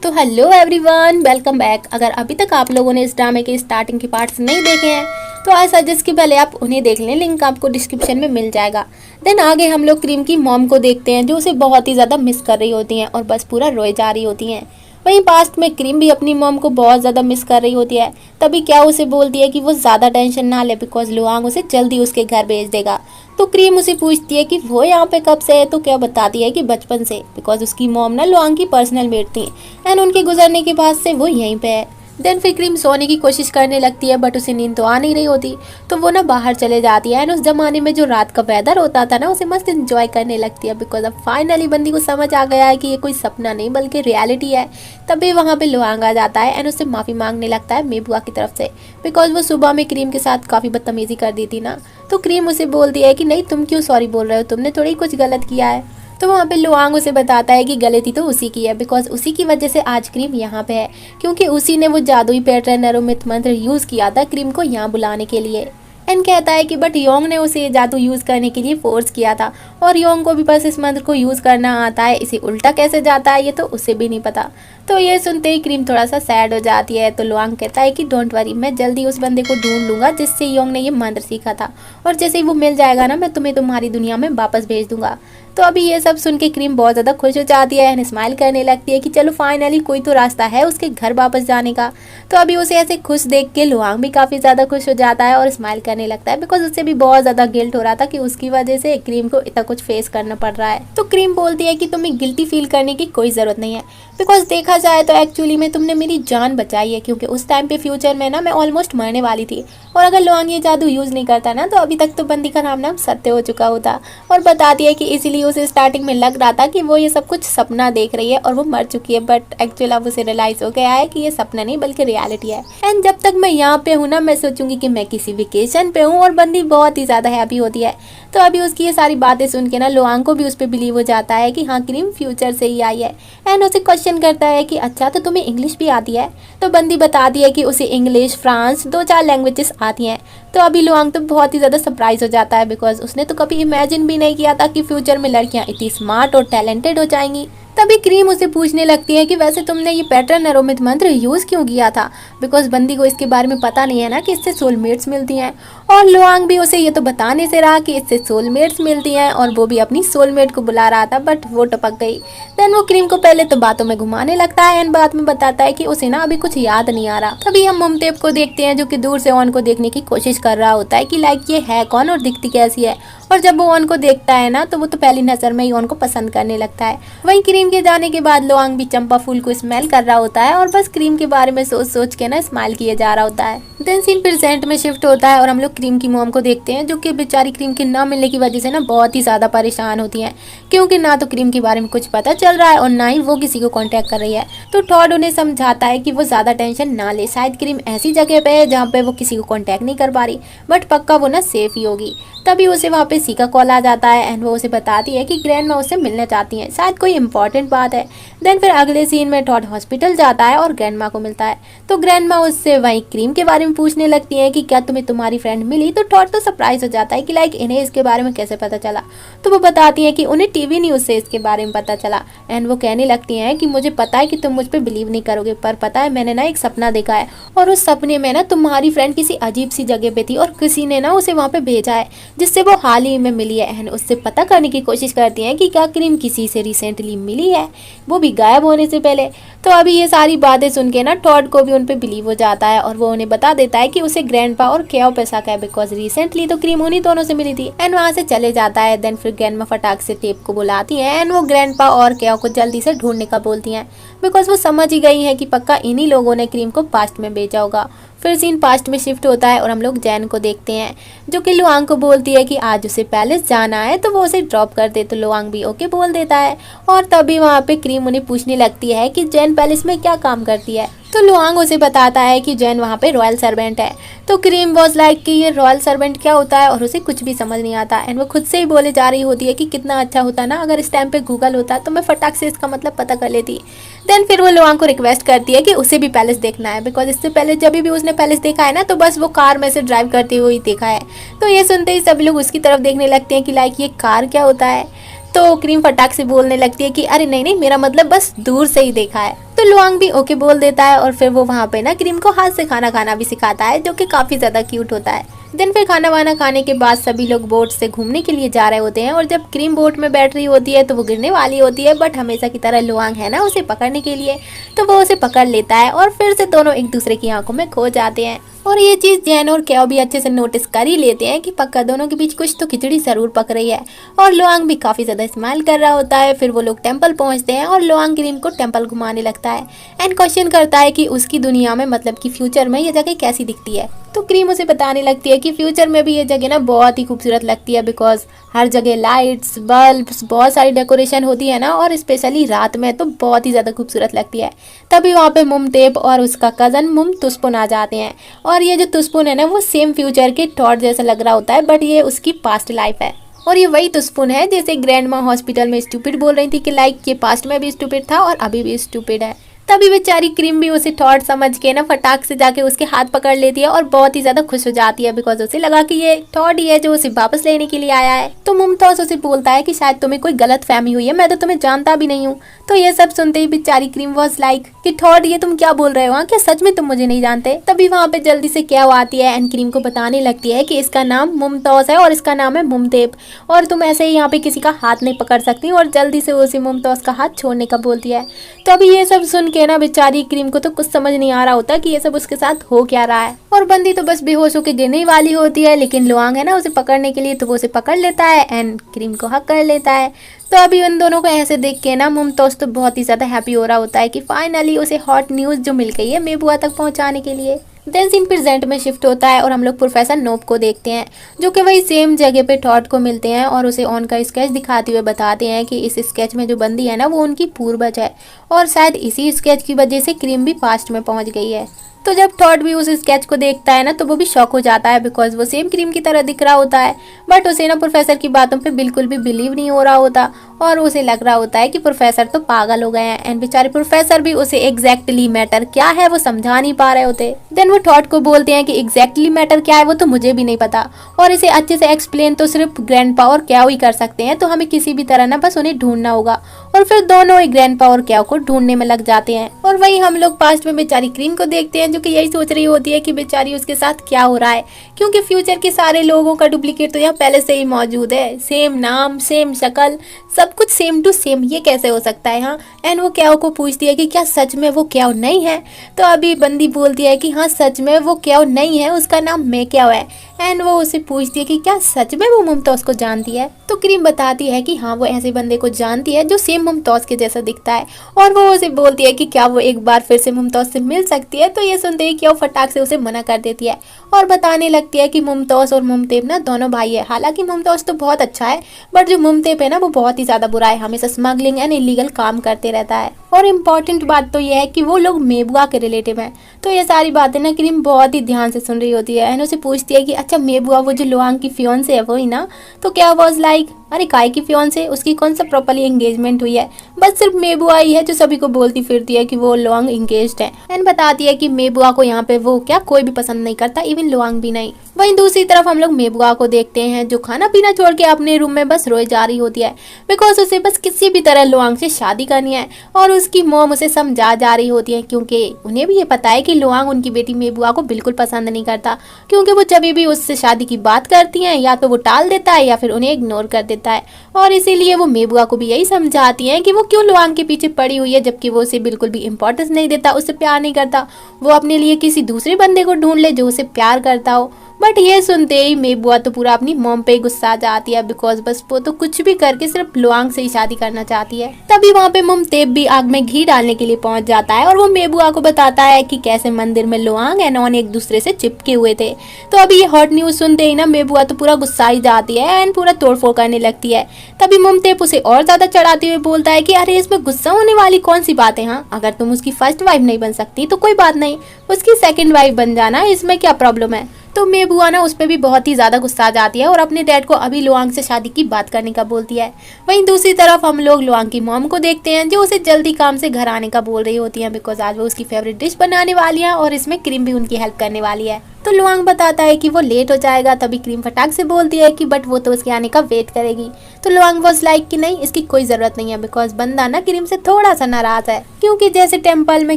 तो hello everyone, welcome back. अगर अभी तक आप लोगों ने इस ड्रामे के स्टार्टिंग के पार्ट्स नहीं देखे हैं तो आई सजेस्ट कि पहले आप उन्हें देख लें। लिंक आपको डिस्क्रिप्शन में मिल जाएगा। देन आगे हम लोग क्रीम की मॉम को देखते हैं जो उसे बहुत ही ज़्यादा मिस कर रही होती हैं और बस पूरा रोए जा रही होती हैं। वहीं पास्ट में क्रीम भी अपनी मॉम को बहुत ज़्यादा मिस कर रही होती है। तभी क्या उसे बोलती है कि वो ज़्यादा टेंशन ना ले बिकॉज लुआंग उसे जल्दी उसके घर भेज देगा। तो क्रीम उसे पूछती है कि वो यहाँ पे कब से है, तो क्या बताती है कि बचपन से, बिकॉज उसकी मॉम ना लुआंग की पर्सनल मेट थी एंड उनके गुजरने के बाद से वो यहीं पे है। देन फिर क्रीम सोने की कोशिश करने लगती है बट उसे नींद तो आ नहीं रही होती, तो वो ना बाहर चले जाती है एंड उस जमाने में जो रात का वेदर होता था ना उसे मस्त इंजॉय करने लगती है बिकॉज अब फाइनली बंदी को समझ आ गया है कि ये कोई सपना नहीं बल्कि रियलिटी है। तभी वहाँ पे लुआंग आ जाता है एंड उससे माफ़ी मांगने लगता है मेबुआ की तरफ से बिकॉज वो सुबह में क्रीम के साथ काफ़ी बदतमीजी कर दी थी ना। तो क्रीम उसे बोलती है कि नहीं, तुम क्यों सॉरी बोल रहे हो, तुमने थोड़ी कुछ गलत किया है। तो वहाँ पे लुआंग उसे बताता है कि गलती तो उसी की है बिकॉज उसी की वजह से आज क्रीम यहाँ पे है, क्योंकि उसी ने वो जादुई पैटर्न नरोमित मंत्र यूज़ किया था क्रीम को यहाँ बुलाने के लिए। एंड कहता है कि बट योंग ने उसे जादू यूज़ करने के लिए फोर्स किया था और योंग को भी बस इस मंत्र को यूज़ करना आता है, इसे उल्टा कैसे जाता है ये तो उसे भी नहीं पता। तो ये सुनते ही क्रीम थोड़ा सा सैड हो जाती है। तो लुआंग कहता है कि डोंट वरी, मैं जल्दी उस बंदे को ढूंढ लूंगा जिससे योंग ने ये मंत्र सीखा था, और जैसे ही वो मिल जाएगा ना मैं तुम्हें तुम्हारी दुनिया में वापस भेज दूंगा। तो अभी ये सब सुन के क्रीम बहुत ज़्यादा खुश हो जाती है एंड स्माइल करने लगती है कि चलो फाइनली कोई तो रास्ता है उसके घर वापस जाने का। तो अभी उसे ऐसे खुश देख के लुआंग भी काफ़ी ज़्यादा खुश हो जाता है और स्माइल करने लगता है बिकॉज उससे भी बहुत ज़्यादा गिल्ट हो रहा था कि उसकी वजह से क्रीम को इतना कुछ फेस करना पड़ रहा है। तो क्रीम बोलती है कि तुम्हें गिल्टी फील करने की कोई ज़रूरत नहीं है बिकॉज देखा जाए तो एक्चुअली में तुमने मेरी जान बचाई है, क्योंकि उस टाइम पे फ्यूचर में ना मैं ऑलमोस्ट मरने वाली थी और अगर लुआंग ये जादू यूज़ नहीं करता ना तो अभी तक तो बंदी का नाम सत्य हो चुका होता। और बताती है कि इसीलिए उसे स्टार्टिंग में लग रहा था कि वो ये सब कुछ सपना देख रही है और वो मर चुकी है, बट एक्चुअल अब उसे रियलाइज हो गया है कि ये सपना नहीं बल्कि रियलिटी है। एंड जब तक मैं यहाँ पे हूँ ना मैं सोचूंगी कि मैं किसी वेकेशन पे हूँ, और बंदी बहुत ही ज़्यादा हैप्पी होती है। तो अभी उसकी ये सारी बातें सुन के ना लुआंग को भी उस पर बिलीव हो जाता है कि हाँ क्रीम फ्यूचर से ही आई है। एंड उसे क्वेश्चन करता है कि अच्छा तो तुम्हें इंग्लिश भी आती है। तो बंदी बताती है कि उसे इंग्लिश, फ्रांस, 2-4 लैंग्वेजेस आती हैं। तो अभी लुआंग तो बहुत ही ज़्यादा सरप्राइज हो जाता है बिकॉज उसने तो कभी इमेजिन भी नहीं किया था कि फ्यूचर में लड़कियां इतनी स्मार्ट और टैलेंटेड हो जाएंगी। तभी क्रीम उसे पूछने लगती है कि वैसे तुमने ये पैटर्न नरोमित मंत्र यूज़ क्यों किया था, बिकॉज बंदी को इसके बारे में पता नहीं है ना कि इससे सोलमेट्स मिलती हैं। और लुआंग भी उसे ये तो बताने से रहा कि इससे सोलमेट्स मिलती हैं और वो भी अपनी सोलमेट को बुला रहा था, बट वो टपक गई। देन वो क्रीम को पहले तो बातों में घुमाने लगता है एंड बाद में बताता है कि उसे ना अभी कुछ याद नहीं आ रहा। तभी हम मुमतेब को देखते हैं जो कि दूर से ऑन को देखने की कोशिश कर रहा होता है कि लाइक ये है कौन और दिखती कैसी है। और जब वो ऑन को देखता है ना तो वो तो पहली नज़र में ही ऑन को पसंद करने लगता है। वहीं क्रीम के जाने के बाद लुआंग भी चंपा फूल को स्मेल कर रहा होता है और बस क्रीम के बारे में सोच सोच के ना स्माइल किए जा रहा होता है। देन सीन प्रेजेंट में शिफ्ट होता है और हम लोग क्रीम की मॉम को देखते हैं जो कि बेचारी क्रीम के ना मिलने की वजह से ना बहुत ही ज़्यादा परेशान होती हैं, क्योंकि ना तो क्रीम के बारे में कुछ पता चल रहा है और ना ही वो किसी को कांटेक्ट कर रही है। तो टॉड उन्हें समझाता है कि वो ज़्यादा टेंशन ना ले, शायद क्रीम ऐसी जगह पे है जहाँ पे वो किसी को कांटेक्ट नहीं कर पा रही, बट पक्का वो ना सेफ ही होगी। तभी उसे वहाँ पे सी का कॉल आ जाता है एंड वो उसे बताती है कि ग्रैंड माँ उससे मिलना चाहती हैं, शायद कोई इंपॉर्टेंट बात है। देन फिर अगले सीन में टॉड हॉस्पिटल जाता है और ग्रैंड माँ को मिलता है। तो ग्रैंड माँ उससे वहीं क्रीम के बारे में पूछने लगती है कि क्या तुम्हें तुम्हारी फ्रेंड मिली। तो टॉड तो सरप्राइज हो जाता है कि लाइक इन्हें इसके बारे में कैसे पता चला। तो वो बताती है कि उन्हें टीवी न्यूज़ से इसके बारे में पता चला। एंड वो कहने लगती हैं कि मुझे पता है कि तुम मुझ पर बिलीव नहीं करोगे, पर पता है मैंने ना एक सपना देखा है और उस सपने में ना तुम्हारी फ्रेंड किसी अजीब सी जगह पे थी और किसी ने ना उसे वहाँ पे भेजा है जिससे वो हाल ही में मिली है। एंड उससे पता करने की कोशिश करती हैं कि क्या क्रीम किसी से रिसेंटली मिली है, वो भी गायब होने से पहले। तो अभी ये सारी बातें सुन के ना टॉड को भी उन पे बिलीव हो जाता है और वो उन्हें बता देता है कि उसे ग्रैंडपा और क्याओ पे शक है बिकॉज रिसेंटली तो क्रीम उन्हीं दोनों से मिली थी। एंड वहाँ से चले जाता है। देन फिर ग्रैंडमा फटाक से टेप को बुलाती हैं एंड वो ग्रैंडपा और क्याओ को जल्दी से ढूंढने का बोलती हैं बिकॉज वो समझ ही गई है कि पक्का इन्हीं लोगों ने क्रीम को पास्ट में भेजा होगा। फिर सीन पास्ट में शिफ्ट होता है और हम लोग जैन को देखते हैं जो कि लुआंग को बोलती है कि आज उसे पैलेस जाना है तो वो उसे ड्रॉप कर दे। तो लुआंग भी ओके बोल देता है और तभी वहाँ पे क्रीम उन्हें पूछने लगती है कि जैन पैलेस में क्या काम करती है। तो लुआंग उसे बताता है कि जैन वहाँ पे रॉयल सर्वेंट है। तो क्रीम वॉज लाइक कि ये रॉयल सर्वेंट क्या होता है और उसे कुछ भी समझ नहीं आता एंड वो खुद से ही बोले जा रही होती है कि कितना अच्छा होता ना अगर इस टाइम पे गूगल होता तो मैं फटाक से इसका मतलब पता कर लेती। देन फिर वो लुआंग को रिक्वेस्ट करती है कि उसे भी पैलेस देखना है बिकॉज इससे पहले जब भी उसने पैलेस देखा है ना तो बस वो कार में से ड्राइव करते हुए ही देखा है। तो ये सुनते ही सब लोग उसकी तरफ देखने लगते हैं कि लाइक ये कार क्या होता है। तो क्रीम फटाक से बोलने लगती है कि अरे नहीं नहीं, मेरा मतलब बस दूर से ही देखा है। तो लुआंग भी ओके बोल देता है और फिर वो वहाँ पे ना क्रीम को हाथ से खाना खाना भी सिखाता है, जो कि काफी ज्यादा क्यूट होता है। दिन फिर खाना वाना खाने के बाद सभी लोग बोट से घूमने के लिए जा रहे होते हैं और जब क्रीम बोट में बैठ रही होती है तो वो गिरने वाली होती है, बट हमेशा की तरह लुआंग है ना उसे पकड़ने के लिए, तो वो उसे पकड़ लेता है और फिर से दोनों एक दूसरे की आंखों में खो जाते हैं। और ये चीज जैन और क्याओ भी अच्छे से नोटिस कर ही लेते हैं कि पक्का दोनों के बीच कुछ तो खिचड़ी जरूर पक रही है। और लुआंग भी काफी ज्यादा स्माइल कर रहा होता है। फिर वो लोग टेंपल पहुंचते हैं और लुआंग क्रीम को टेंपल घुमाने लगता है एंड क्वेश्चन करता है कि उसकी दुनिया में मतलब कि फ्यूचर में ये जगह कैसी दिखती है। तो क्रीम उसे बताने लगती है कि फ्यूचर में भी ये जगह ना बहुत ही खूबसूरत लगती है, बिकॉज हर जगह लाइट्स, बल्ब्स, बहुत सारी डेकोरेशन होती है ना, और स्पेशली रात में तो बहुत ही ज़्यादा खूबसूरत लगती है। तभी वहाँ पे मुमतेप और उसका कज़न मुम तुस्पुन आ जाते हैं और ये जो तुस्पुन है ना वो सेम फ्यूचर के टॉड जैसा लग रहा होता है, बट ये उसकी पास्ट लाइफ है। और ये वही तुस्पुन है जैसे ग्रैंड माँ हॉस्पिटल में स्टूपिड बोल रही थी कि लाइक ये पास्ट में भी स्टूपिड था और अभी भी स्टूपिड है। तभी बेचारी क्रीम भी उसे थॉट समझ के ना फटाक से जाके उसके हाथ पकड़ लेती है और बहुत ही ज्यादा खुश हो जाती है, बिकॉज उसे लगा कि ये थॉट ही है जो उसे वापस लेने के लिए आया है। तो मुमताज उसे बोलता है कि शायद तुम्हें कोई गलत फहमी हुई है, मैं तो तुम्हें जानता भी नहीं हूँ। तो ये सब सुनते ही बेचारी क्रीम वॉज लाइक कि थॉट ये तुम क्या बोल रहे हो, क्या सच में तुम मुझे नहीं जानते। तभी वहाँ पे जल्दी से क्या आती है एंड क्रीम को बताने लगती है कि इसका नाम मुमताज है और इसका नाम है मुमतेप, और तुम ऐसे ही यहाँ पे किसी का हाथ नहीं पकड़ सकती, और जल्दी से उसे मुमताज का हाथ छोड़ने का बोलती है। तो अभी ये सब सुन के ना बेचारी क्रीम को तो कुछ समझ नहीं आ रहा होता कि ये सब उसके साथ हो क्या रहा है, और बंदी तो बस बेहोश होकर गिरने वाली होती है। लेकिन लुआंग है ना उसे पकड़ने के लिए, तो वो उसे पकड़ लेता है एंड क्रीम को हक कर लेता है। तो अभी उन दोनों को ऐसे देख के ना मुमताज तो बहुत ही ज्यादा हैप्पी हो रहा होता है कि फाइनली उसे हॉट न्यूज जो मिल गई है मेबुआ तक पहुंचाने के लिए। देन सीन प्रेजेंट में शिफ्ट होता है और हम लोग प्रोफेसर नोप को देखते हैं, जो कि वही सेम जगह पे टॉड को मिलते हैं और उसे ऑन का स्केच दिखाते हुए बताते हैं कि इस स्केच में जो बंदी है ना वो उनकी पूर्वज है, और शायद इसी स्केच की वजह से क्रीम भी पास्ट में पहुंच गई है। तो जब टॉड भी उस स्केच को देखता है ना तो वो भी शॉक हो जाता है, बिकॉज वो सेम क्रीम की तरह दिख रहा होता है, बट उसे ना प्रोफेसर की बातों पे बिल्कुल भी बिलीव नहीं हो रहा होता और उसे लग रहा होता है कि प्रोफेसर तो पागल हो गए हैं। एंड बेचारे प्रोफेसर भी उसे एग्जैक्टली मैटर क्या है वो समझा नहीं पा रहे होते। देन वो टॉड को बोलते हैं कि एग्जैक्टली मैटर क्या है वो तो मुझे भी नहीं पता, और इसे अच्छे से एक्सप्लेन तो सिर्फ ग्रैंडपा और क्याओ ही कर सकते हैं, तो हमें किसी भी तरह ना बस उन्हें ढूंढना होगा। और फिर दोनों ही ग्रैंडपा और क्याओ को ढूंढने में लग जाते हैं। और वही हम लोग पास्ट में बेचारी क्रीम को देखते हैं, जो कि यही सोच रही होती है कि बेचारी उसके साथ क्या हो रहा है, क्योंकि फ्यूचर के सारे लोगों का डुप्लीकेट तो यहाँ पहले से ही मौजूद है, सेम नाम, सेम शक्ल, सब कुछ सेम टू सेम, ये कैसे हो सकता है। हाँ, एंड वो क्याओ को पूछती है कि क्या सच में वो क्याओ नहीं है। तो अभी बंदी बोलती है कि हाँ सच में वो क्याओ नहीं है, उसका नाम मैं क्याओ है। एंड वो उसे पूछती है कि क्या सच में वो मुमताज को जानती है। तो क्रीम बताती है कि हाँ वो ऐसे बंदे को जानती है जो सेम मुमताज के जैसा दिखता है, और वो उसे बोलती है कि क्या वो एक बार फिर से मुमताज से मिल सकती है। तो ये सुनते ही क्या फटाक से उसे मना कर देती है और बताने लगती है कि मुमताज और मुमतेब ना दोनों भाई है। हालांकि मुमताज तो बहुत अच्छा है, बट जो मुमतेब है ना वो बहुत ही ज्यादा बुरा है, हमेशा स्मगलिंग एंड इलीगल काम करते रहता है। और इम्पोर्टेंट बात तो यह है कि वो लोग मेबुआ के रिलेटिव हैं। तो ये सारी बातें ना क्रीम बहुत ही ध्यान से सुन रही होती है एंड उसे पूछती है कि अच्छा मेबुआ वो जो लुआंग की फियोंसे है वही ना। तो क्या वॉज लाइक अरे काय की फियोंसे, उसकी कौन सा प्रॉपर्ली एंगेजमेंट हुई है, बस सिर्फ मेबुआ ही है जो सभी को बोलती फिरती है कि वो लुआंग एंगेज्ड है। एंड बताती है कि मेबुआ को यहाँ पे वो क्या कोई भी पसंद नहीं करता, इवन लुआंग भी नहीं। वहीं दूसरी तरफ हम लोग मेबुआ को देखते हैं जो खाना पीना छोड़ के अपने रूम में बस रोए जा रही होती है, बिकॉज उसे बस किसी भी तरह लुआंग से शादी करनी है। और उसकी मॉम उसे समझा जा रही होती है, क्योंकि उन्हें भी ये पता है कि लुआंग उनकी बेटी मेबुआ को बिल्कुल पसंद नहीं करता, क्योंकि वो जब भी उससे शादी की बात करती हैं या तो वो टाल देता है या फिर उन्हें इग्नोर कर देता है। और इसीलिए वो मेबुआ को भी यही समझाती हैं कि वो क्यों लुआंग के पीछे पड़ी हुई है, जबकि वो उसे बिल्कुल भी इंपॉर्टेंस नहीं देता, उससे प्यार नहीं करता। वो अपने लिए किसी दूसरे बंदे को ढूंढ ले जो उसे प्यार करता हो। बट ये सुनते ही मेबुआ तो पूरा अपनी मॉम पे गुस्सा आ जाती है, बिकॉज बस वो तो कुछ भी करके सिर्फ लुआंग से ही शादी करना चाहती है। तभी वहाँ पे मुमतेब भी आग में घी डालने के लिए पहुंच जाता है और वो मेबुआ को बताता है कि कैसे मंदिर में लुआंग एंड ऑन एक दूसरे से चिपके हुए थे। तो अभी ये हॉट न्यूज सुनते ही ना मेबुआ तो पूरा गुस्सा ही जाती है एंड पूरा तोड़फोड़ करने लगती है। तभी मुमतेब उसे और ज्यादा चढ़ाते हुए बोलता है कि अरे इसमें गुस्सा होने वाली कौन सी बात है, हाँ अगर तुम उसकी फर्स्ट वाइफ नहीं बन सकती तो कोई बात नहीं, उसकी सेकंड वाइफ बन जाना, इसमें क्या प्रॉब्लम है। तो मेबुआ ना उस पर भी बहुत ही ज्यादा गुस्सा आ जाती है और अपने डैड को अभी लुआंग से शादी की बात करने का बोलती है। वहीं दूसरी तरफ हम लोग लुआंग की मॉम को देखते हैं जो उसे जल्दी काम से घर आने का बोल रही होती है, बिकॉज आज वो उसकी फेवरेट डिश बनाने वाली है और इसमें क्रीम भी उनकी हेल्प करने वाली है। तो लुआंग बताता है कि वो लेट हो जाएगा। तभी क्रीम फटाक से बोलती है कि बट वो तो उसके आने का वेट करेगी। तो लुआंग वाज लाइक कि नहीं, इसकी कोई ज़रूरत नहीं है, बिकॉज बंदा ना क्रीम से थोड़ा सा नाराज़ है, क्योंकि जैसे टेम्पल में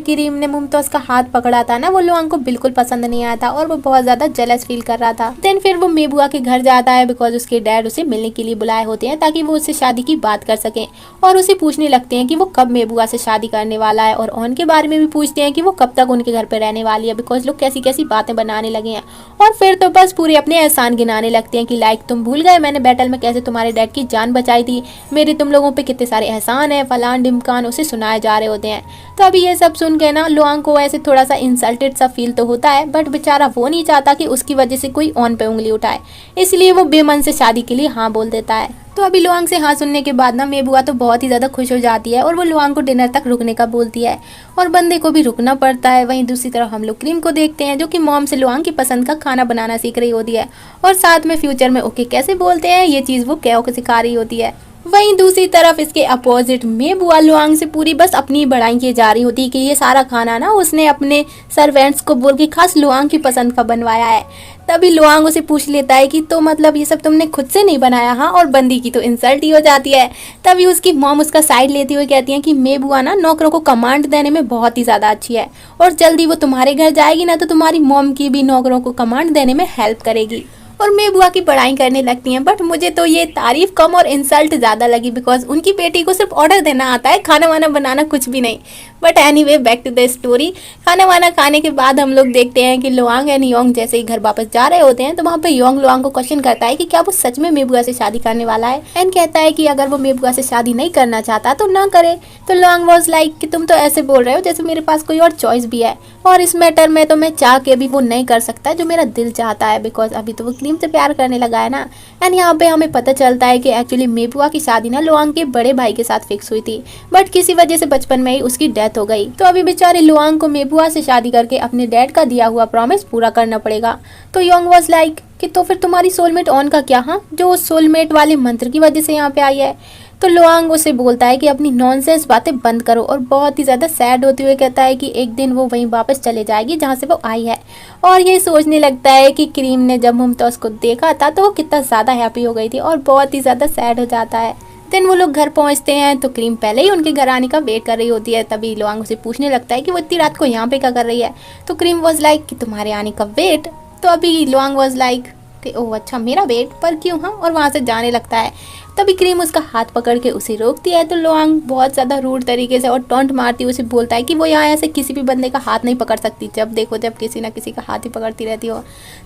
क्रीम ने मुमताज़ का हाथ पकड़ा था ना, वो लुआंग को बिल्कुल पसंद नहीं आया था और वो बहुत ज़्यादा जेलस फील कर रहा था। देन फिर वो मेबुआ के घर जाता है, बिकॉज उसके डैड उसे मिलने के लिए बुलाए होते हैं ताकि वो उससे शादी की बात कर सकें, और उसे पूछने लगते हैं कि वो कब मेबुआ से शादी करने वाला है, और ऑन के बारे में भी पूछते हैं कि वो कब तक उनके घर पे रहने वाली है, बिकॉज लोग कैसी कैसी बातें बनाने लगे हैं। और फिर तो बस पूरे अपने एहसान गिनाने लगते हैं कि लाइक तुम भूल गए मैंने बैटल में कैसे तुम्हारे डैड की जान बचाई थी, मेरे तुम लोगों पे कितने सारे एहसान है, फलान ढिमकान उसे सुनाए जा रहे होते हैं। तो अभी ये सब सुन के ना लुआंग को ऐसे थोड़ा सा इंसल्टेड सा फील तो होता है, बट बेचारा वो नहीं चाहता कि उसकी वजह से कोई ऑन पे उंगली उठाए, इसलिए वो बेमन से शादी के लिए हाँ बोल देता है। तो अभी लुआंग से हाँ सुनने के बाद ना मेबुआ तो बहुत ही ज़्यादा खुश हो जाती है और वो लुआंग को डिनर तक रुकने का बोलती है, और बंदे को भी रुकना पड़ता है। वहीं दूसरी तरफ हम लोग क्रीम को देखते हैं, जो कि मॉम से लुआंग की पसंद का खाना बनाना सीख रही होती है, और साथ में फ्यूचर में ओके कैसे बोलते हैं ये चीज़ वो कैओ को सिखा रही होती है। वहीं दूसरी तरफ इसके अपोजिट में बुआ लुआंग से पूरी बस अपनी बड़ाई की जा रही होती है कि ये सारा खाना ना उसने अपने सर्वेंट्स को बोल के खास लुआंग की पसंद का बनवाया है। तभी लुआंग उसे पूछ लेता है कि तो मतलब ये सब तुमने खुद से नहीं बनाया? हाँ, और बंदी की तो इंसल्ट ही हो जाती है। तभी उसकी मॉम उसका साइड लेती हुए कहती है कि मैं बुआ ना नौकरों को कमांड देने में बहुत ही ज़्यादा अच्छी है, और जल्दी वो तुम्हारे घर जाएगी ना तो तुम्हारी मॉम की भी नौकरों को कमांड देने में हेल्प करेगी। और मैं बुआ की बड़ाई करने लगती हैं, बट मुझे तो ये तारीफ कम और इंसल्ट ज़्यादा लगी, बिकॉज उनकी बेटी को सिर्फ ऑर्डर देना आता है, खाना वाना बनाना कुछ भी नहीं। But anyway back to the story. खाना वाना खाने के बाद हम लोग देखते हैं कि लुआंग एंड योंग जैसे ही घर वापस जा रहे होते हैं, तो वहाँ पे योंग लुआंग को क्वेश्चन करता है कि क्या वो सच में मेबुआ से शादी करने वाला है, एंड कहता है कि अगर वो मेबुआ से शादी नहीं करना चाहता तो ना करे। तो लुआंग वाज लाइक कि तुम तो ऐसे बोल रहे हो जैसे मेरे पास कोई और चॉइस भी है, और इस मैटर में तो मैं चाह के भी वो नहीं कर सकता जो मेरा दिल चाहता है, बिकॉज अभी तो वो क्रीम से प्यार करने लगा है ना। एंड यहाँ पे हमें पता चलता है कि एक्चुअली मेबुआ की शादी ना लुआंग के बड़े भाई के साथ फिक्स हुई थी, बट किसी वजह से बचपन में ही उसकी डेथ हो गई। तो अभी बेचारे लुआंग को मेबुआ से शादी करके अपने डैड का दिया हुआ प्रॉमिस पूरा करना पड़ेगा। तो योंग वाज लाइक कि तो फिर तुम्हारी सोलमेट ऑन का क्या? हाँ, जो उस सोलमेट वाले मंत्र की वजह से यहाँ पे आई है। तो लुआंग उसे बोलता है कि अपनी नॉनसेंस बातें बंद करो, और बहुत ही ज़्यादा सैड होते हुए कहता है कि एक दिन वो वहीं वापस चले जाएगी जहाँ से वो आई है। और ये सोचने लगता है कि क्रीम ने जब मुमताज़ को देखा था तो वो कितना ज़्यादा हैप्पी हो गई थी, और बहुत ही ज़्यादा सैड हो जाता है। देन वो लोग घर पहुंचते हैं तो क्रीम पहले ही उनके घर आने का वेट कर रही होती है। तभी लुआंग उसे पूछने लगता है कि वो इतनी रात को यहाँ पे क्या कर रही है। तो क्रीम वाज लाइक कि तुम्हारे आने का वेट। तो अभी लुआंग वाज लाइक कि ओह अच्छा, मेरा वेट पर क्यों? हाँ, और वहाँ से जाने लगता है। तभी क्रीम उसका हाथ पकड़ के उसे रोकती है। तो लुआंग बहुत ज़्यादा रूड तरीके से और टॉन्ट मारती हुए उसे बोलता है कि वो यहाँ ऐसे किसी भी बंदे का हाथ नहीं पकड़ सकती, जब देखो जब किसी ना किसी का हाथ ही पकड़ती रहती हो।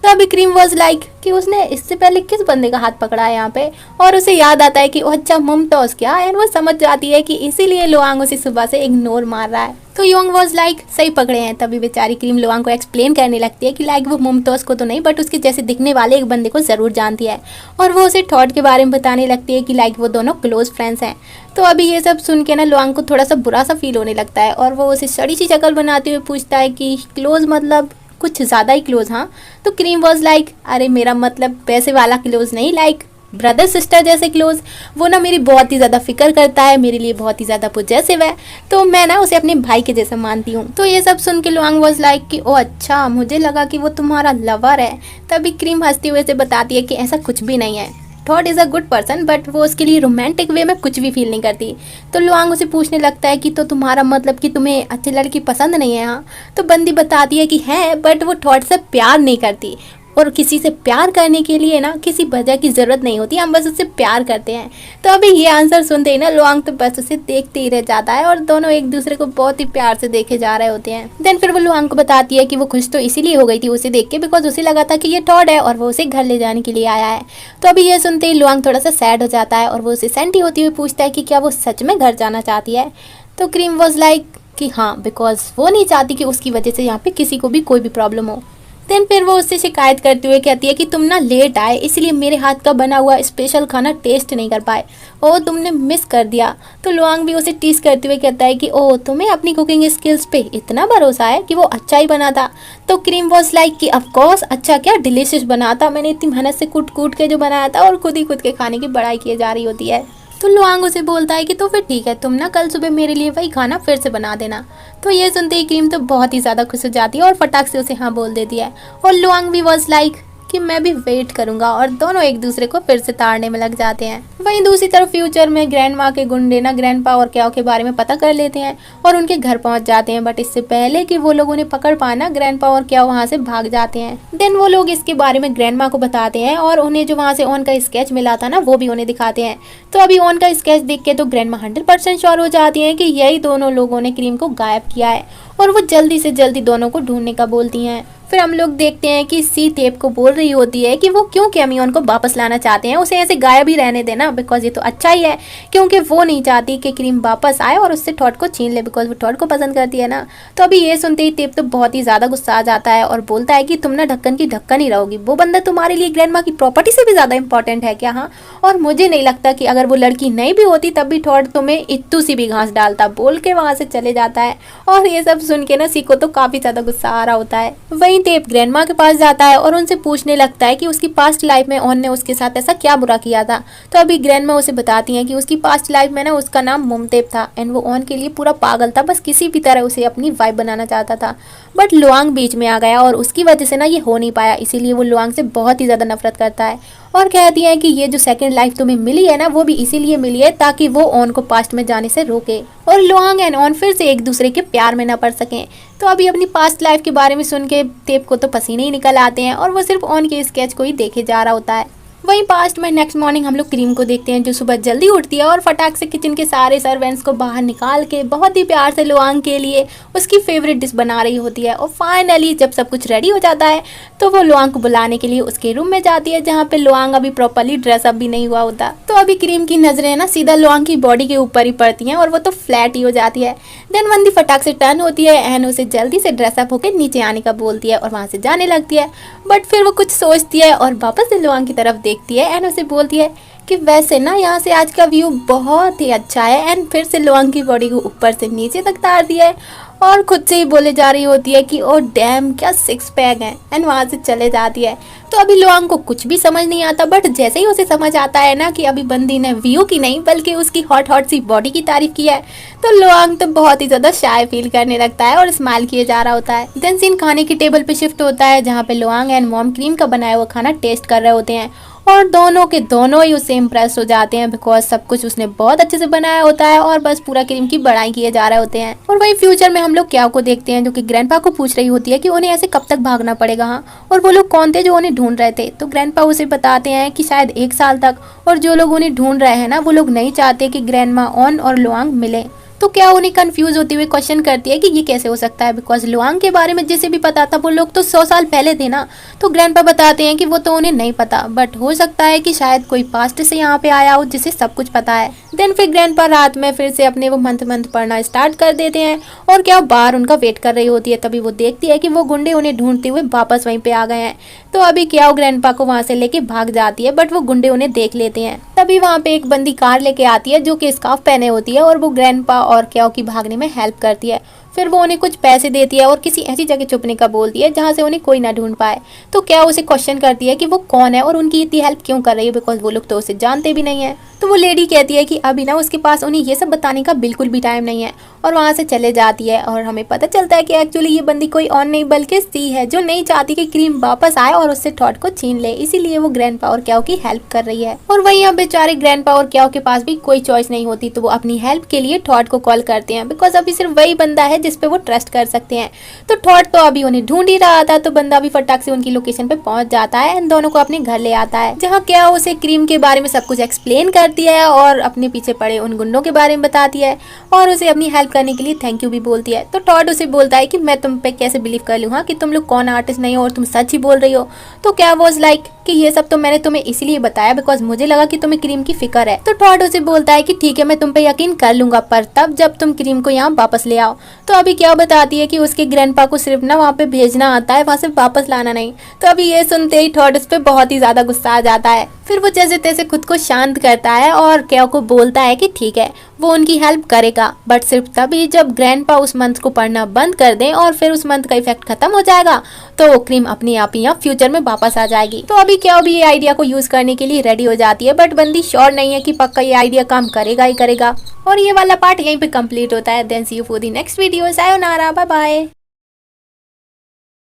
तो अभी क्रीम वाज लाइक कि उसने इससे पहले किस बंदे का हाथ पकड़ा है यहाँ पे, और उसे याद आता है कि वो अच्छा मुमताज़ क्या, एंड वो समझ जाती है कि इसीलिए लुआंग उसे सुबह से इग्नोर मार रहा है। तो योंग वाज लाइक सही पकड़े हैं। तभी बेचारी क्रीम लुआंग को एक्सप्लेन करने लगती है कि लाइक वो मुमताज़ को तो नहीं, बट उसके जैसे दिखने वाले एक बंदे को ज़रूर जानती है, और वो उसे थॉट के बारे में बताने लगती है कि लाइक वो दोनों क्लोज फ्रेंड्स हैं। तो अभी ये सब सुन के ना लुआंग को थोड़ा सा बुरा सा फील होने लगता है, और वो उसे सड़ी सी शक्ल बनाते हुए पूछता है कि क्लोज मतलब कुछ ज़्यादा ही क्लोज? हाँ। तो क्रीम वाज लाइक अरे मेरा मतलब पैसे वाला क्लोज नहीं, लाइक ब्रदर सिस्टर जैसे क्लोज। वो ना मेरी बहुत ही ज़्यादा फिक्र करता है, मेरे लिए बहुत ही ज़्यादा पॉजिटिव है, तो मैं ना उसे अपने भाई के जैसा मानती हूँ। तो ये सब सुन के लुआंग वाज लाइक कि ओ अच्छा, मुझे लगा कि वो तुम्हारा लवर है। तभी क्रीम हंसते हुए से बताती है कि ऐसा कुछ भी नहीं है, thought is a good person, but वो उसके लिए रोमांटिक वे में कुछ भी फील नहीं करती। तो लुआंग उसे पूछने लगता है कि तो तुम्हारा मतलब कि तुम्हें अच्छे लड़की पसंद नहीं है? हाँ। तो बंदी बताती है कि है, बट वो थॉट से प्यार नहीं करती, और किसी से प्यार करने के लिए ना किसी वजह की ज़रूरत नहीं होती, हम बस उससे प्यार करते हैं। तो अभी ये आंसर सुनते ही ना लुआंग तो बस उसे देखते ही रह जाता है, और दोनों एक दूसरे को बहुत ही प्यार से देखे जा रहे होते हैं। देन फिर वो लुआंग को बताती है कि वो खुश तो इसीलिए हो गई थी उसे देख के, बिकॉज उसे लगा था कि ये टॉड है और वो उसे घर ले जाने के लिए आया है। तो अभी ये सुनते ही लुआंग थोड़ा सा सैड हो जाता है, और वो उसे सेंटी होती हुई पूछता है कि क्या वो सच में घर जाना चाहती है। तो क्रीम वॉज लाइक कि हाँ, बिकॉज वो नहीं चाहती कि उसकी वजह से यहाँ पे किसी को भी कोई भी प्रॉब्लम हो। देन फिर वो उससे शिकायत करते हुए कहती है कि तुम ना लेट आए, इसलिए मेरे हाथ का बना हुआ स्पेशल खाना टेस्ट नहीं कर पाए, ओ तुमने मिस कर दिया। तो लुआंग भी उसे टीज करते हुए कहता है कि ओ तुम्हें अपनी कुकिंग स्किल्स पे इतना भरोसा है कि वो अच्छा ही बनाता। तो क्रीम वॉज लाइक कि ऑफकोर्स, अच्छा क्या डिलीशियस बनाता, मैंने इतनी मेहनत से कूट कूट के जो बनाया था, और खुद ही खुद के खाने की बड़ाई की जा रही होती है। तो लुआंग उसे बोलता है कि तो फिर ठीक है, तुम ना कल सुबह मेरे लिए वही खाना फिर से बना देना। तो ये सुनते ही क्रीम तो बहुत ही ज़्यादा खुश हो जाती है और फटाक से उसे हाँ बोल देती है। और लुआंग भी वॉज लाइक कि मैं भी वेट करूंगा, और दोनों एक दूसरे को फिर से ताड़ने में लग जाते हैं। वहीं दूसरी तरफ फ्यूचर में ग्रैंड माँ के गुंडे ना ग्रैंडपा और क्याओ के बारे में पता कर लेते हैं और उनके घर पहुंच जाते हैं। बट इससे पहले कि वो लोग उन्हें पकड़ पाना, ग्रैंडपा और क्याओ वहां से भाग जाते हैं। देन वो लोग इसके बारे में ग्रैंड माँ को बताते हैं और उन्हें जो वहाँ से ओन का स्केच मिला था ना, वो भी उन्हें दिखाते हैं। तो अभी ओन का स्केच देख के तो ग्रैंड माँ 100% श्योर हो जाती है कि यही दोनों लोगों ने क्रीम को गायब किया है, और वो जल्दी से जल्दी दोनों को ढूंढने का बोलती हैं। फिर हम लोग देखते हैं कि सी तेप को बोल रही होती है कि वो क्यों कैमियोन को वापस लाना चाहते हैं, उसे ऐसे गायब ही रहने देना, बिकॉज ये तो अच्छा ही है, क्योंकि वो नहीं चाहती कि क्रीम वापस आए और उससे टॉड को छीन ले, बिकॉज वो टॉड को पसंद करती है ना। तो अभी ये सुनते ही तेप तो बहुत ही ज़्यादा गुस्सा आ जाता है और बोलता है कि तुम ना ढक्कन की ढक्कन ही रहोगी, वो बंदा तुम्हारे लिए ग्रैंड माँ की प्रॉपर्टी से भी ज़्यादा इंपॉर्टेंट है क्या? हाँ, और मुझे नहीं लगता कि अगर वो लड़की नहीं भी होती तब भी टॉड तुम्हें इत्तू सी भी घास डालता, बोल के वहाँ से चले जाता है। और ये सब सुन के ना सी को तो काफ़ी ज़्यादा गुस्सा आ रहा होता है। वहीं तेप ग्रैंड माँ के पास जाता है और उनसे पूछने लगता है कि उसकी पास्ट लाइफ में ओन ने उसके साथ ऐसा क्या बुरा किया था। तो अभी ग्रैंड माँ उसे बताती हैं कि उसकी पास्ट लाइफ में ना उसका नाम मुमतेप था एंड वो ओन के लिए पूरा पागल था, बस किसी भी तरह उसे अपनी वाइफ बनाना चाहता था। बट लुआंग बीच में आ गया और उसकी वजह से ना ये हो नहीं पाया, इसीलिए वो लुआंग से बहुत ही ज़्यादा नफरत करता है और कहती हैं कि ये जो सेकंड लाइफ तुम्हें मिली है ना, वो भी इसीलिए मिली है ताकि वो ओन को पास्ट में जाने से रोके और लुआंग एंड ओन फिर से एक दूसरे के प्यार में न पड़ सकें। तो अभी अपनी पास्ट लाइफ के बारे में सुन के तेप को तो पसीने ही निकल आते हैं और वो सिर्फ ओन के स्केच को ही देखे जा रहा होता है। वहीं पास्ट में नेक्स्ट मॉर्निंग हम लोग क्रीम को देखते हैं जो सुबह जल्दी उठती है और फटाक से किचन के सारे सर्वेंट्स को बाहर निकाल के बहुत ही प्यार से लुआंग के लिए उसकी फेवरेट डिश बना रही होती है। और फाइनली जब सब कुछ रेडी हो जाता है तो वो लुआंग को बुलाने के लिए उसके रूम में जाती है, जहाँ पे लुआंग अभी प्रॉपरली ड्रेसअप भी नहीं हुआ होता। तो अभी क्रीम की नजरें ना सीधा लुआंग की बॉडी के ऊपर ही पड़ती हैं और वो तो फ्लैट ही हो जाती है। देन वंदी फटाक से टर्न होती है एंड उसे जल्दी से ड्रेसअप होकर नीचे आने का बोलती है और वहाँ से जाने लगती है। बट फिर वो कुछ सोचती है और वापस से लुआंग की तरफ देखती है एंड उसे बोलती है कि वैसे ना यहाँ से आज का व्यू बहुत ही अच्छा है। एंड फिर से लुआंग की बॉडी को ऊपर से नीचे तक तार दिया है और खुद से ही बोले जा रही होती है कि ओ डैम क्या सिक्स पैक है, एंड वहाँ से चले जाती है। तो अभी लुआंग को कुछ भी समझ नहीं आता, बट जैसे ही उसे समझ आता है ना कि अभी बंदी ने व्यू की नहीं बल्कि उसकी हॉट हॉट सी बॉडी की तारीफ की है, तो लुआंग तो बहुत ही ज़्यादा शाय फील करने लगता है और स्माइल किए जा रहा होता है। देन सीन खाने की टेबल पे शिफ्ट होता है, जहाँ पे लुआंग एंड मॉम क्रीम का बनाया हुआ खाना टेस्ट कर रहे होते हैं और दोनों के दोनों ही उससे इम्प्रेस हो जाते हैं, बिकॉज सब कुछ उसने बहुत अच्छे से बनाया होता है और बस पूरा क्रीम की बड़ाई किए जा रहे होते हैं। और वही फ्यूचर में हम लोग क्याओ को देखते हैं जो कि ग्रैंडपा को पूछ रही होती है कि उन्हें ऐसे कब तक भागना पड़ेगा, हाँ, और वो लोग कौन थे जो उन्हें ढूंढ रहे थे। तो ग्रैंडपा उसे बताते हैं कि शायद 1 साल तक, और जो लोग उन्हें ढूंढ रहे हैं ना वो लोग नहीं चाहते कि ग्रैंडमा ओन और लुआंग मिले। तो क्या उन्हें कंफ्यूज होती हुई क्वेश्चन करती है कि ये कैसे हो सकता है, बिकॉज लुआंग के बारे में जिसे भी पता था वो लोग तो 100 साल पहले थे ना। तो ग्रैंडपा बताते हैं कि वो तो उन्हें नहीं पता, बट हो सकता है कि शायद कोई पास्ट से यहाँ पे आया हो जिसे सब कुछ पता है। देन फिर ग्रैंडपा रात में फिर से अपने वो मंत्र पढ़ना स्टार्ट कर देते हैं और क्या बाहर उनका वेट कर रही होती है। तभी वो देखती है कि वो गुंडे उन्हें ढूंढते हुए वापस वहीं पे आ गए हैं। तो अभी क्या ग्रैंडपा को वहां से लेके भाग जाती है, बट वो गुंडे उन्हें देख लेते हैं। तभी वहां पे एक बंदी कार लेके आती है जो कि स्कार्फ पहने होती है और वो ग्रैंडपा और क्या की भागने में हेल्प करती है। फिर वो उन्हें कुछ पैसे देती है और किसी ऐसी जगह छुपने का बोलती है जहाँ से उन्हें कोई ना ढूंढ पाए। तो क्या उसे क्वेश्चन करती है कि वो कौन है और उनकी इतनी हेल्प क्यों कर रही है, बिकॉज वो लोग तो उसे जानते भी नहीं है। तो वो लेडी कहती है कि अभी ना उसके पास उन्हें ये सब बताने का बिल्कुल भी टाइम नहीं है और वहाँ से चले जाती है। और हमें पता चलता है कि एक्चुअली ये बंदी कोई और नहीं बल्कि सी है, जो नहीं चाहती कि क्रीम वापस आए और उससे टॉड को छीन ले, इसीलिए वो ग्रैंडपा और क्याओ की हेल्प कर रही है। और वहीं अब बेचारे ग्रैंडपा और क्याओ के पास भी कोई चॉइस नहीं होती, तो वो अपनी हेल्प के लिए टॉड को कॉल करते हैं, बिकॉज अभी सिर्फ वही बंदा है जिसपे वो ट्रस्ट कर सकते हैं। तो टॉड तो अभी उन्हें ढूंढ ही रहा था, तो बंदा भी फटाक से उनकी लोकेशन पे पहुंच जाता है एंड दोनों को अपने घर ले आता है, जहाँ क्या उसे क्रीम के बारे में सब कुछ एक्सप्लेन करती है और अपने पीछे पड़े उन गुंडों के बारे में बताती है और उसे अपनी हेल्प करने के लिए थैंक यू भी बोलती है। तो टॉड उसे बोलता है कि मैं तुम पे कैसे बिलीव कर लूँ, हाँ, कि तुम लोग कौन आर्टिस्ट नहीं हो और तुम सच ही बोल रही हो। तो क्या वॉज लाइक कि ये सब तो मैंने तुम्हें इसलिए बताया बिकॉज मुझे लगा कि तुम्हें क्रीम की फिक्र है। तो टॉड उसे बोलता है कि ठीक है, मैं तुम पे यकीन कर लूंगा, पर तब जब तुम क्रीम को यहाँ वापस ले आओ। तो अभी क्या बताती है कि उसके ग्रैंडपा को सिर्फ ना वहाँ पे भेजना आता है, वहाँ से वापस लाना नहीं। तो अभी ये सुनते ही टॉड उस पे बहुत ही ज्यादा गुस्सा आ जाता है फिर वो जैसे तैसे खुद को शांत करता है और केओ को बोलता है कि ठीक है वो उनकी हेल्प करेगा, बट सिर्फ तभी जब ग्रैंडपा उस मंत्र को पढ़ना बंद कर दें और फिर उस मंत्र का इफेक्ट खत्म हो जाएगा तो क्रीम अपने आप ही यहाँ फ्यूचर में वापस आ जाएगी। तो अभी केओ भी ये आइडिया को यूज करने के लिए रेडी हो जाती है, बट बंदी श्योर नहीं है कि पक्का ये आइडिया काम करेगा ही करेगा। और ये वाला पार्ट यहीं पे कंप्लीट होता है। Then see you for the next video. सायोनारा, बाय बाय।